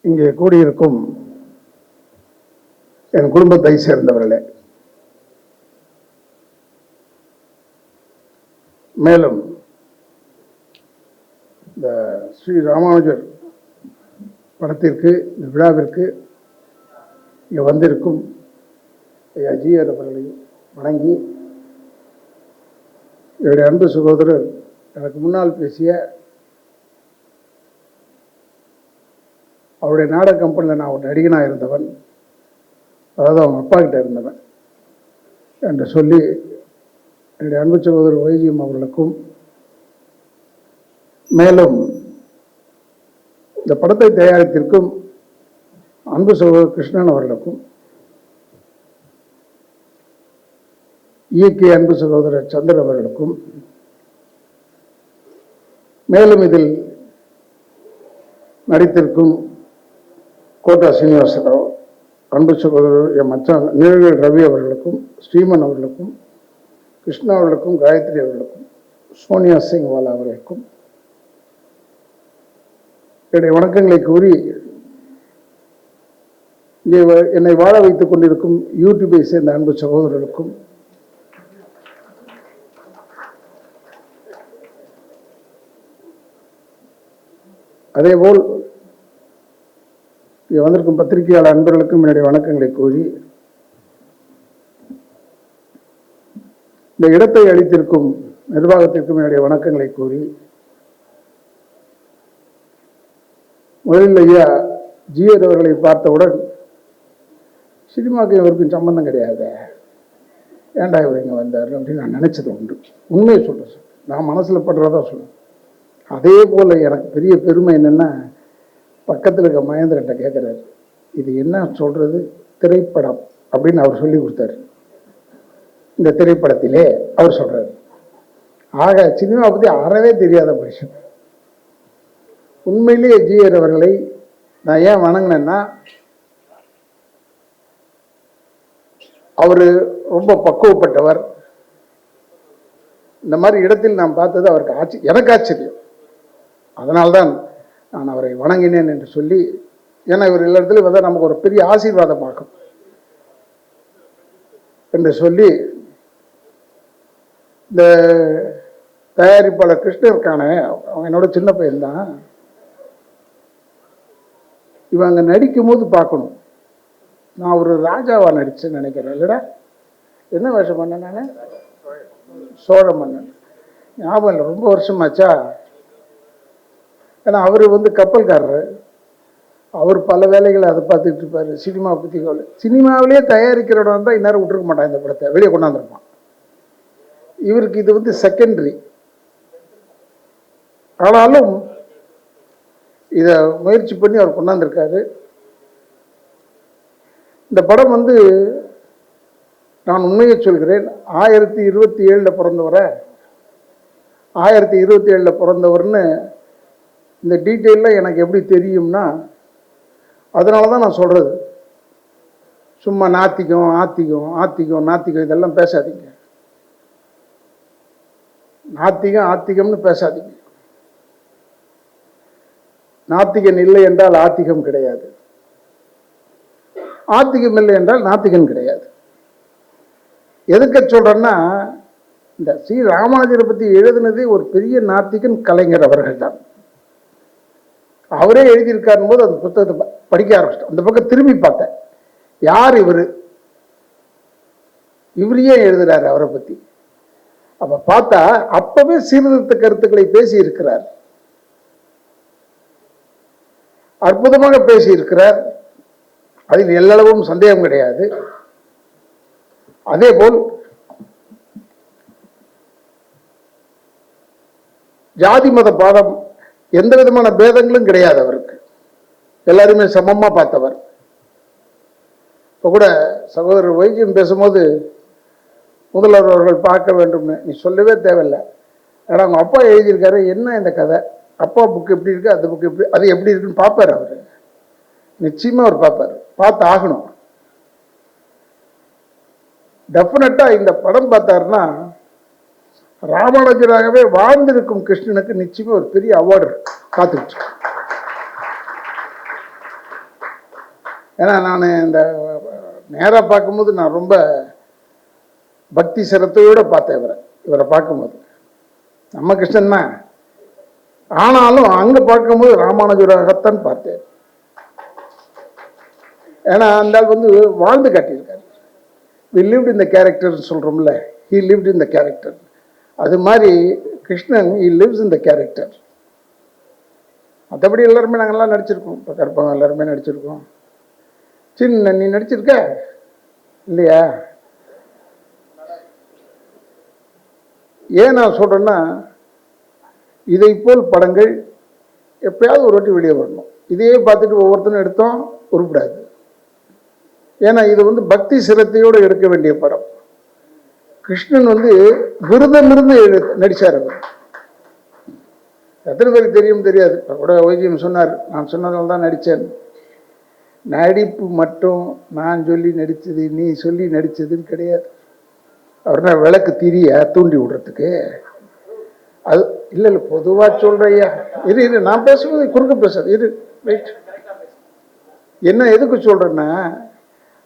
இங்கே கூடியிருக்கும் என் குடும்பத்தை சேர்ந்தவர்களே, மேலும் இந்த ஸ்ரீ ராமானுஜர் படத்திற்கு இந்த விழாவிற்கு இங்கே வந்திருக்கும் ஐயா ஜிஆர் அவர்களையும் வணங்கி, என்னுடைய அன்பு சகோதரர் எனக்கு முன்னால் பேசிய அவருடைய நாடக கம்பெனியில் நான் ஒரு நடிகனாக இருந்தவன், அதாவது அவங்க அப்பா கிட்ட இருந்தவன் என்று சொல்லி என்னுடைய அன்பு சகோதரர் வைஜிஎம் அவர்களுக்கும், மேலும் இந்த படத்தை தயாரித்திருக்கும் அன்பு சகோதரர் கிருஷ்ணன் அவர்களுக்கும், இயக்கிய அன்பு சகோதரர் சந்திரன் அவர்களுக்கும், மேலும் இதில் நடித்திருக்கும் கோட்டா சீனிவாசராவ், அன்பு சகோதரர் என் மச்சான் நீலகிரி ரவி அவர்களுக்கும், ஸ்ரீமன் அவர்களுக்கும், கிருஷ்ணா அவர்களுக்கும், காயத்ரி அவர்களுக்கும், சோனியா சிங்வாலா அவர்களுக்கும் என்னுடைய வணக்கங்களை கூறி, இங்கே என்னை வாழ வைத்துக் கொண்டிருக்கும் யூடியூபை சேர்ந்த அன்பு சகோதரர்களுக்கும், அதேபோல் இங்கே வந்திருக்கும் பத்திரிகையாளர் அன்பர்களுக்கும் என்னுடைய வணக்கங்களை கூறி, இந்த இடத்தை அளித்திருக்கும் நிர்வாகத்திற்கும் என்னுடைய வணக்கங்களை கூறி, முதலில் ஐயா ஜிஆர் அவர்களை பார்த்தவுடன் சினிமாவுக்கு இவருக்கும் சம்பந்தம் கிடையாது, ஏன்டா இவர் இங்கே வந்தார் அப்படின்னு நான் நினைச்சது உண்டு. உண்மையை சொல்கிறேன் சார், நான் மனசில் படுறதா சொல்லுவேன். அதே போல் எனக்கு பெரிய பெருமை என்னென்னா, பக்கத்தில் இருக்க மகேந்திரன்ட்ட கேட்குறாரு, இது என்ன சொல்கிறது திரைப்படம் அப்படின்னு அவர் சொல்லி கொடுத்தாரு. இந்த திரைப்படத்திலே அவர் சொல்கிறார், ஆக சினிமா பற்றி அறவே தெரியாத மனுஷன். உண்மையிலேயே ஜிஆர் அவர்களை நான் ஏன் வணங்கினேன்னா, அவர் ரொம்ப பக்குவப்பட்டவர். இந்த மாதிரி இடத்தில் நான் பார்த்தது அவருக்கு எனக்கு ஆச்சரியம். அதனால்தான் நான் அவரை வணங்கினேன் என்று சொல்லி, ஏன்னா இவர் எல்லா இடத்துலையும் வந்தால் நமக்கு ஒரு பெரிய ஆசீர்வாதமாகும் என்று சொல்லி, இந்த தயாரிப்பாளர் கிருஷ்ணன் இருக்கானே, அவன் என்னோட சின்ன பையன்தான். இவன் அங்கே நடிக்கும் போது பார்க்கணும், நான் ஒரு ராஜாவா நடிச்சேன்னு நினைக்கிறேன். இல்லைடா, என்ன வேஷம் பண்ணேன் நான்? சோழ மன்னன். ஞாபகம் இல்லை, ரொம்ப வருஷமாச்சா. ஏன்னா அவர் கப்பல்காரர், அவர் பல வேலைகளை அதை பார்த்துட்டு இருப்பார். சினிமா பற்றி கவலை, சினிமாவிலேயே தயாரிக்கிறவன் தான் இந்நேரம் விட்டுருக்க மாட்டான், இந்த படத்தை வெளியே கொண்டாந்துருப்பான். இவருக்கு இது செகண்டரி. ஆனாலும் இதை முயற்சி பண்ணி அவர் கொண்டாந்துருக்காரு. இந்த படம் நான் உண்மையை சொல்கிறேன், 1027 பிறந்தவரை, 1027 பிறந்தவர்னு இந்த டீட்டெயிலில் எனக்கு எப்படி தெரியும்னா, அதனால தான் நான் சொல்கிறது. சும்மா நாத்திகம் ஆத்திகம் ஆத்திகம் நாத்திகம் இதெல்லாம் பேசாதீங்க. நாத்திகம் ஆத்திகம்னு பேசாதீங்க. நாத்திகன் இல்லை என்றால் ஆத்திகம் கிடையாது, ஆத்திகம் இல்லை என்றால் நாத்திகன் கிடையாது. எதுக்கு சொல்றேன்னா, இந்த ஸ்ரீ ராமானுஜரை பற்றி எழுதினதே ஒரு பெரிய நாத்திகன் கலைஞர் அவர்கள் தான். அவரே எழுதியிருக்காரும் போது அந்த புத்தகத்தை படிக்க ஆரம்பிச்சிட்டோம். அந்த பக்கம் திரும்பி பார்த்தேன், யார் இவரையே எழுதுறாரு அவரை பற்றி. அப்ப பார்த்தா அப்பவே சீர்திருத்த கருத்துக்களை பேசி இருக்கிறார், அற்புதமாக பேசி இருக்கிறார். அதில் எல்லளவும் சந்தேகம் கிடையாது. அதே போல் ஜாதி மத பாதம் எந்த விதமான பேதங்களும் கிடையாது அவருக்கு, எல்லாருமே சமமா பார்த்தவர். இப்போ கூட சகோதரர் வைஜிஎம் பேசும்போது முதல்வர் அவர்கள் பார்க்க வேண்டும்னு நீ சொல்லவே தேவையில்லை, ஏன்னா அவங்க அப்பா எழுதியிருக்காரு, என்ன இந்த கதை, அப்பா புக்கு எப்படி இருக்கு, அந்த புக்கு எப்படி, அது எப்படி இருக்குன்னு பார்ப்பார் அவர். நிச்சயமா அவர் பார்ப்பார், பார்த்து ஆகணும். டெஃபினட்டா இந்த படம் பார்த்தாருன்னா ராமானுஜராகவே வாழ்ந்திருக்கும் கிருஷ்ணனுக்கு நிச்சயமா ஒரு பெரிய அவார்டு காத்துச்சு. ஏன்னா நான் இந்த நேராக பார்க்கும்போது நான் ரொம்ப பக்தி சிரத்தையோடு பார்த்தேன் இவரை பார்க்கும்போது. நம்ம கிருஷ்ணன் தான், ஆனாலும் அங்கே பார்க்கும்போது ராமானுஜராகத்தான் பார்த்தேன். ஏன்னா அந்த ஆள் வந்து வாழ்ந்து காட்டியிருக்காரு. வி லிவ்ட் இன் த கேரக்டர்னு சொல்கிறோம்ல, he lived in the character. அது மாதிரி Krishnan he lives in the character. மற்றபடி எல்லாருமே நாங்கள்லாம் நடிச்சிருக்கோம். இப்போ கற்பகம் எல்லாருமே நடிச்சிருக்கோம். சின்ன நீ நடிச்சிருக்க இல்லையா? ஏன் நான் சொல்கிறேன்னா, இதை போல் படங்கள் எப்பயாவது ஒரு வாட்டி வெளியே வரணும். இதையே பார்த்துட்டு ஒவ்வொருத்தரும் எடுத்தோம் உருப்படாது. ஏன்னா இது வந்து பக்தி சிரத்தையோடு எடுக்க வேண்டிய படம். கிருஷ்ணன் வந்து விரதமிருந்து நடித்தார். அவர் எத்தனை பேருக்கு தெரியும் தெரியாது. இப்போ கூட OGM சொன்னார், நான் சொன்னதால் தான் நடித்தேன். நடிப்பு மட்டும் நான் சொல்லி நடித்தது நீ சொல்லி நடித்ததுன்னு கிடையாது. அவர்னா விளக்கு திரிய தூண்டி விடுறதுக்கு அது இல்லை. இல்லை பொதுவாக சொல்கிறையா, இரு நான் பேசும்போது குறுக்க பேசாது, இரு ரைட். என்ன எதுக்கு சொல்கிறேன்னா,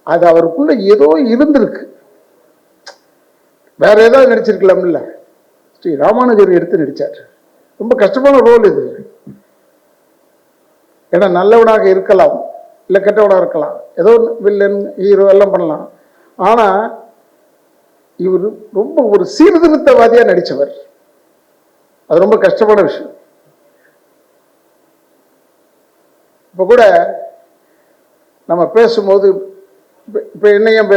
அது அவருக்குள்ள ஏதோ இருந்திருக்கு. வேற ஏதாவது நடிச்சிருக்கலாம்ல. ஸ்ரீ ராமானுஜர் எடுத்து நடித்தார். ரொம்ப கஷ்டமான ரோல் இது. ஏன்னா நல்லவனாக இருக்கலாம், இல்லை கெட்டவனாக இருக்கலாம், ஏதோ வில்லன் ஹீரோ எல்லாம் பண்ணலாம். ஆனால் இவர் ரொம்ப ஒரு சீர்திருத்தவாதியாக நடித்தவர். அது ரொம்ப கஷ்டமான விஷயம். இப்போ கூட நம்ம பேசும்போது இப்போ என்னையும்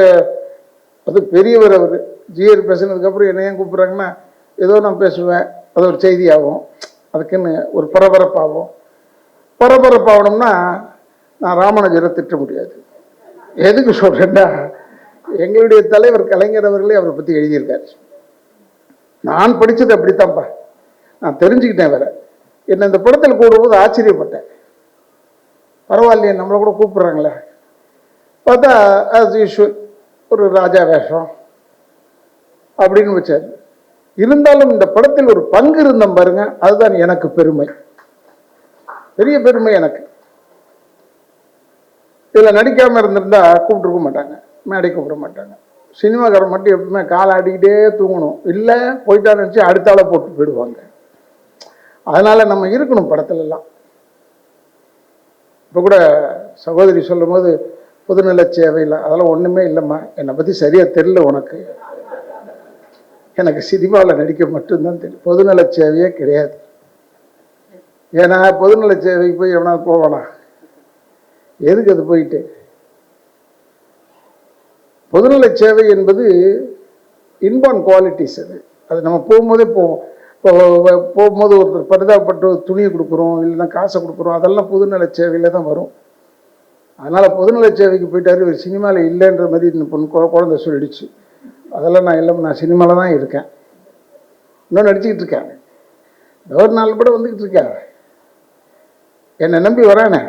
அது பெரியவர் அவர் ஜிஆர் பேசுனதுக்கப்புறம் என்னையும் கூப்பிட்றாங்கன்னா ஏதோ நான் பேசுவேன், அது ஒரு செய்தியாகும், அதுக்குன்னு ஒரு பரபரப்பாகும். பரபரப்பாகணும்னா நான் ராமானுஜரை திட்ட முடியாது. எதுக்கு சொல்கிறேன்னா, எங்களுடைய தலைவர் கலைஞர் அவர்களே அவரை பற்றி எழுதியிருக்காரு. நான் படித்தது அப்படித்தான்ப்பா, நான் தெரிஞ்சுக்கிட்டேன். வேற என்ன இந்த படத்தில் கூடும்போது ஆச்சரியப்பட்டேன். பரவாயில்லையே நம்மளை கூட கூப்பிட்றாங்களே. பார்த்தா ஆஸ் யூஷுவல் ஒரு ராஜா வேஷம் அப்படின்னு வச்சார். இருந்தாலும் இந்த படத்தில் ஒரு பங்கு இருந்தோம் பாருங்க, அதுதான் எனக்கு பெருமை, பெரிய பெருமை எனக்கு. இதில் நடிக்காமல் இருந்திருந்தா கூப்பிட்டுருக்க மாட்டாங்க, மேடை கூப்பிட மாட்டாங்க. சினிமாக்காரன் மட்டும் எப்பவுமே காலை ஆடிக்கிட்டே தூங்கணும், இல்லை போயிட்டா நினச்சி அடுத்தால போட்டு போயிடுவாங்க. அதனால நம்ம இருக்கணும் படத்துலலாம். இப்போ கூட சகோதரி சொல்லும் போது பொதுநல சேவையில் அதெல்லாம் ஒன்றுமே இல்லைம்மா, என்னை பற்றி சரியாக தெரியல உனக்கு. எனக்கு சினிமாவில் நடிக்க மட்டும்தான் தெரியும், பொதுநல சேவையே கிடையாது. ஏன்னா பொதுநல சேவைக்கு போய் எவனாவது போவானா? எதுக்கு அது போயிட்டு? பொதுநல சேவை என்பது இன்பார்ன் குவாலிட்டிஸ். அது நம்ம போகும்போதே போவோம். இப்போ போகும்போது ஒருத்தர் பரிதாபப்பட்டு துணியை கொடுக்குறோம், இல்லைன்னா காசை கொடுக்குறோம், அதெல்லாம் பொதுநல சேவையில் தான் வரும். அதனால் பொதுநல சேவைக்கு போயிட்டாரு, ஒரு சினிமாவில் இல்லைன்ற மாதிரி இந்த பொண்ணு குழந்தை சொல்லிடுச்சு. அதெல்லாம் நான் இல்லை, நான் சினிமாவில் தான் இருக்கேன், இன்னும் நடிச்சுக்கிட்டு இருக்கேன், ஒரு நாள் கூட வந்துக்கிட்டு இருக்கேன். என்னை நம்பி வரானே,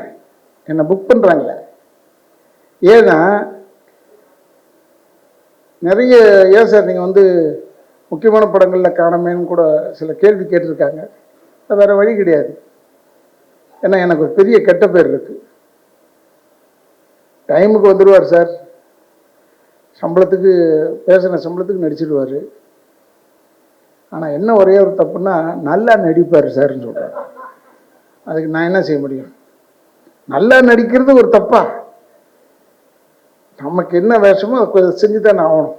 என்னை புக் பண்ணுறாங்களே. ஏன்னா நிறைய ஏன் சார் நீங்கள் வந்து முக்கியமான படங்களில் காணமேன்னு கூட சில கேள்வி கேட்டிருக்காங்க. அது வேறு வழி கிடையாது. ஏன்னா எனக்கு ஒரு பெரிய கெட்ட பேர் இருக்குது. டைமுக்கு வந்துடுவார் சார், சம்பளத்துக்கு பேசின சம்பளத்துக்கு நடிச்சிடுவார். ஆனால் என்ன ஒரே ஒரு தப்புன்னா நல்லா நடிப்பார் சார்ன்னு சொல்கிறார். அதுக்கு நான் என்ன செய்ய முடியும்? நல்லா நடிக்கிறது ஒரு தப்பா? நமக்கு என்ன வேஷமோ அதை செஞ்சு தானே ஆகணும்.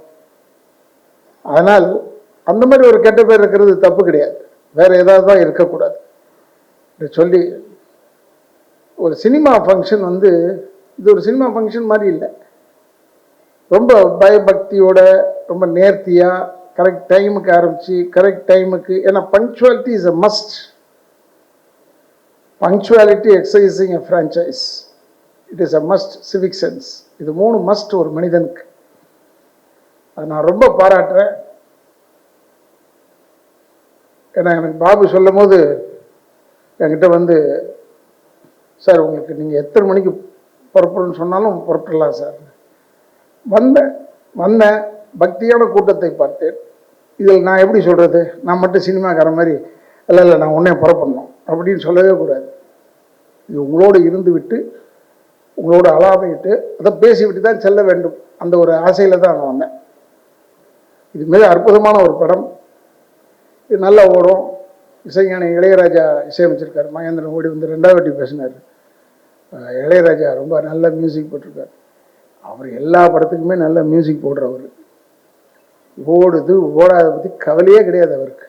அதனால் அந்த மாதிரி ஒரு கெட்ட பேர் இருக்கிறது தப்பு கிடையாது, வேற ஏதாவது தான் இருக்கக்கூடாது சொல்லி. ஒரு சினிமா ஃபங்க்ஷன் வந்து இது ஒரு சினிமா ஃபங்க்ஷன் மாதிரி இல்லை. ரொம்ப பயபக்தியோட, ரொம்ப நேர்த்தியாக, கரெக்ட் டைமுக்கு ஆரம்பித்து கரெக்ட் டைமுக்கு. ஏன்னா punctuality is a must. Punctuality, exercising a franchise, it is a must. Civic sense, இது 3 மஸ்ட் ஒரு மனிதனுக்கு. அதை நான் ரொம்ப பாராட்டுறேன். ஏன்னா எனக்கு பாபு சொல்லும் போது என்கிட்ட வந்து, சார் உங்களுக்கு நீங்கள் எத்தனை மணிக்கு புறப்படணும்னு சொன்னாலும் புறப்படலாம் சார். வந்தேன் பக்தியான கூட்டத்தை பார்த்தேன். இதில் நான் எப்படி சொல்கிறது, நான் மட்டும் சினிமாக்கார மாதிரி இல்லை, நான் உடனே புறப்படணும் அப்படின்னு சொல்லவே கூடாது. இது உங்களோடு இருந்து விட்டு உங்களோட அலாமையிட்டு அதை பேசிவிட்டு தான் செல்ல வேண்டும், அந்த ஒரு ஆசையில் தான் நான் வந்தேன். இது மிக அற்புதமான ஒரு படம், இது நல்லா ஓடும். இசைஞானி இளையராஜா இசையமைச்சிருக்காரு. மகேந்திரன் ஓடி வந்து 2வது வாட்டி பேசினார். இளையராஜா ரொம்ப நல்ல மியூசிக் போட்டிருக்காரு. அவர் எல்லா படத்துக்குமே நல்ல மியூசிக் போடுறவர். ஓடுது ஓடாத பற்றி கவலையே கிடையாது அவருக்கு.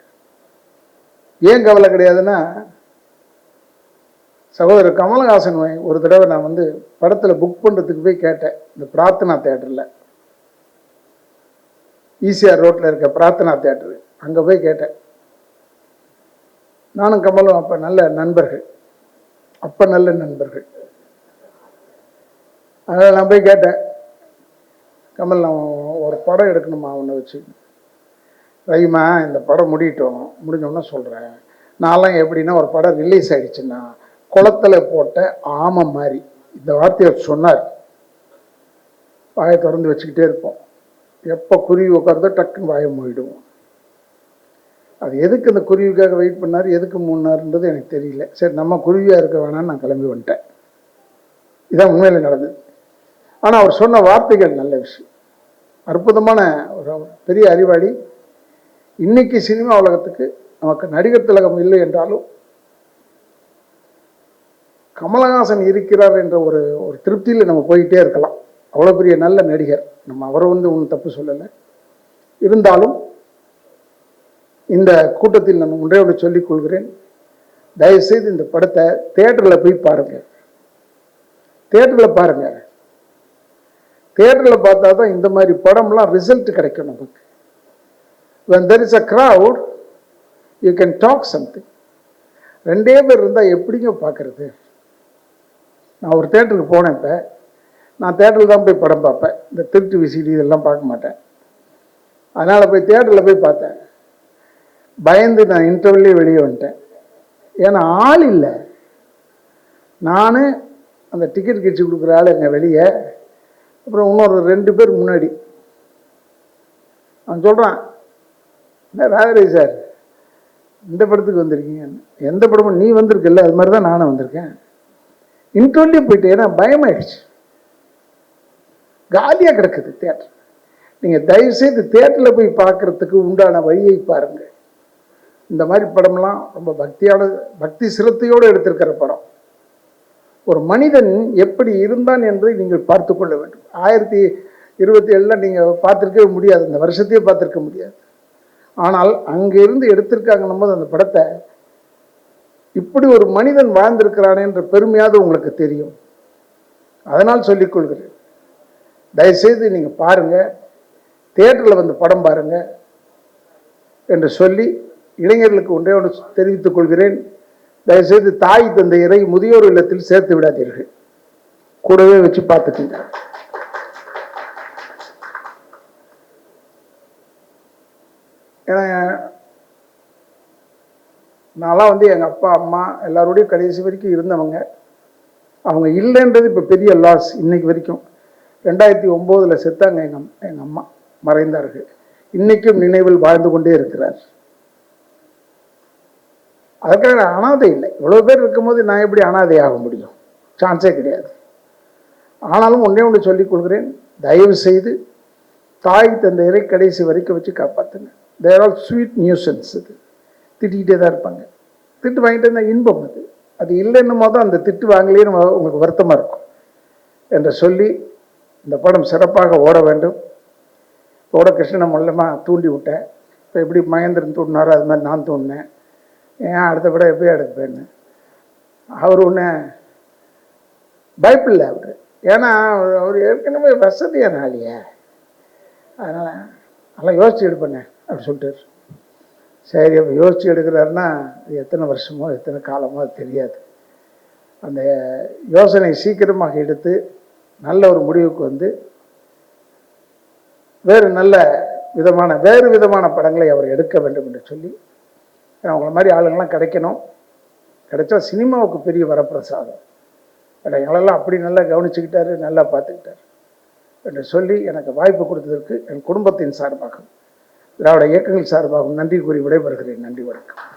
ஏன் கவலை கிடையாதுன்னா, சகோதரர் கமலஹாசன் ஒரு தடவை நான் வந்து படத்தில் புக் பண்ணுறதுக்கு போய் கேட்டேன், இந்த பிரார்த்தனா தேட்டரில், ஈசிஆர் ரோட்டில் இருக்க பிரார்த்தனா தேட்டரு, அங்கே போய் கேட்டேன். நானும் கமலும் அப்போ நல்ல நண்பர்கள், அதனால் நான் போய் கேட்டேன், கமல் நான் ஒரு படம் எடுக்கணுமா ஒன்று வச்சு, ரவிமா இந்த படம் முடிஞ்சோன்னா சொல்கிறேன். நான்லாம் எப்படின்னா ஒரு படம் ரிலீஸ் ஆகிடுச்சுன்னா குளத்தில் போட்ட ஆமை மாதிரி, இந்த வார்த்தையை சொன்னார். வாயை திறந்து வச்சுக்கிட்டே இருப்போம். எப்போ குருவி உட்கார்ந்தோ டக்குன்னு வாயை மூடிடுவோம். அது எதுக்கு அந்த குருவிக்காக வெயிட் பண்ணார், எதுக்கு மூடினார்ன்றது எனக்கு தெரியல. சரி, நம்ம குருவியாக இருக்க வேணான்னு நான் கிளம்பி வந்துட்டேன். இதான் உண்மையில் நடந்தது. ஆனால் அவர் சொன்ன வார்த்தைகள் நல்ல விஷயம், அற்புதமான ஒரு பெரிய அறிவாளி. இன்னைக்கு சினிமா உலகத்துக்கு நமக்கு நடிகர் திலகம் இல்லை என்றாலும் கமலஹாசன் இருக்கிறார் என்ற ஒரு திருப்தியில் நம்ம போயிட்டே இருக்கலாம். அவ்வளோ பெரிய நல்ல நடிகர். நம்ம அவரை வந்து ஒன்றும் தப்பு சொல்லலை. இருந்தாலும் இந்த கூட்டத்தில் நான் ஒன்றையோடு சொல்லிக் கொள்கிறேன், தயவுசெய்து இந்த படத்தை தியேட்டரில் போய் பாருங்க. தியேட்டரில் பார்த்தா தான் இந்த மாதிரி படம்லாம் ரிசல்ட் கிடைக்கும் நமக்கு. when there is a crowd you can talk something. 2 பேர் இருந்தால் எப்படிங்க பார்க்கறது? நான் ஒரு தேட்டருக்கு போனேன். இப்போ நான் தேட்டரில் தான் போய் படம் பார்ப்பேன், இந்த திருட்டு விசிடி இதெல்லாம் பார்க்க மாட்டேன். அதனால் போய் தேட்டரில் போய் பார்த்தேன். பயந்து நான் இன்டர்வல்லே வெளியே வந்துட்டேன். ஏன்னா ஆள் இல்லை. நான் அந்த டிக்கெட் கிழிச்சு கொடுக்குற ஆள் எங்கள் வெளியே, அப்புறம் இன்னொரு 2 பேர் முன்னாடி. அவன் சொல்கிறான், என்ன ராகரே சார் இந்த படத்துக்கு வந்திருக்கீங்க? எந்த படமும் நீ வந்திருக்கல, அது மாதிரி தான் நானும் வந்திருக்கேன். இன்டர்வியூ போயிட்டு, ஏன்னா பயமாயிடுச்சு, காலியாக கிடக்குது தேட்டர். நீங்கள் தயவுசெய்து தேட்டரில் போய் பார்க்குறதுக்கு உண்டான வழியை பாருங்கள். இந்த மாதிரி படம்லாம் ரொம்ப பக்தி சிரத்தையோடு எடுத்திருக்கிற படம். ஒரு மனிதன் எப்படி இருந்தான் என்பதை நீங்கள் பார்த்து கொள்ள வேண்டும். 1027 நீங்கள் பார்த்துருக்கவே முடியாது, இந்த வருஷத்தையே பார்த்துருக்க முடியாது. ஆனால் அங்கிருந்து எடுத்திருக்காங்கன்னும் போது அந்த படத்தை இப்படி ஒரு மனிதன் வாழ்ந்திருக்கிறானே என்ற பெருமையாவது உங்களுக்கு தெரியும். அதனால் சொல்லிக்கொள்கிறேன், தயவுசெய்து நீங்கள் பாருங்கள், தியேட்டரில் வந்து படம் பாருங்கள் என்று சொல்லி இளைஞர்களுக்கு ஒன்றே ஒன்று தெரிவித்துக் கொள்கிறேன். தயவுசெய்து தாய் தந்தையரை முதியோர் இல்லத்தில் சேர்த்து விடாதீர்கள், கூடவே வச்சு பார்த்துட்டீங்க. ஏன்னா நான்லாம் வந்து எங்கள் அப்பா அம்மா எல்லாரோடையும் கடைசி வரைக்கும் இருந்தவங்க. அவங்க இல்லைன்றது இப்போ பெரிய லாஸ். இன்னைக்கு வரைக்கும் 2009 செத்தாங்க எங்கள் அம்மா, மறைந்தார்கள். இன்னைக்கும் நினைவில் வாழ்ந்து கொண்டே இருக்கிறார். அதற்காக அனாதை இல்லை. இவ்வளோ பேர் இருக்கும்போது நான் எப்படி அனாதை ஆக முடியும்? சான்ஸே கிடையாது. ஆனாலும் ஒன்றே ஒன்று சொல்லிக் கொள்கிறேன், தயவு செய்து தாய் தந்தையரை கடைசி வரைக்கும் வச்சு காப்பாற்றுங்க. தேர் ஆல் ஸ்வீட் நியூசன்ஸ். இது திட்டிகிட்டே தான் இருப்பாங்க. திட்டு வாங்கிட்டு இருந்தால் இன்பம். அது இல்லைன்னும் போது அந்த திட்டு வாங்கலேயே உங்களுக்கு வருத்தமாக இருக்கும் என்று சொல்லி இந்த படம் சிறப்பாக ஓட வேண்டும். ஓட கிருஷ்ணனை மூலமாக தூண்டி விட்டேன். இப்போ எப்படி மகேந்திரன் தூண்டினாரோ அது மாதிரி நான் தூண்டினேன். ஏன் அடுத்த படம் எப்படியே எடுப்பேன்னு. அவர் ஒன்று பயப்பில்லை அவர். ஏன்னா அவர் ஏற்கனவே வசதியான ஆளியே, அதனால் நல்லா யோசிச்சு எடுப்பேண்ணே அப்படி சொல்லிட்டு. சரி, அப்போ யோசிச்சு எடுக்கிறாருன்னா அது எத்தனை வருஷமோ எத்தனை காலமோ அது தெரியாது. அந்த யோசனை சீக்கிரமாக எடுத்து நல்ல ஒரு முடிவுக்கு வந்து வேறு விதமான படங்களை அவர் எடுக்க வேண்டும் என்று சொல்லி, அவங்கள மாதிரி ஆளுங்கள்லாம் கிடைக்கணும். கிடைச்சா சினிமாவுக்கு பெரிய வரப்பிரசாதம். எங்களெல்லாம் அப்படி நல்லா கவனிச்சுக்கிட்டாரு, நல்லா பார்த்துக்கிட்டார் என்று சொல்லி எனக்கு வாய்ப்பு கொடுத்ததற்கு என் குடும்பத்தின் சார்பாகவும் திராவிட இயக்கங்கள் சார்பாகவும் நன்றி கூறி விடைபெறுகிறேன். நன்றி, வணக்கம்.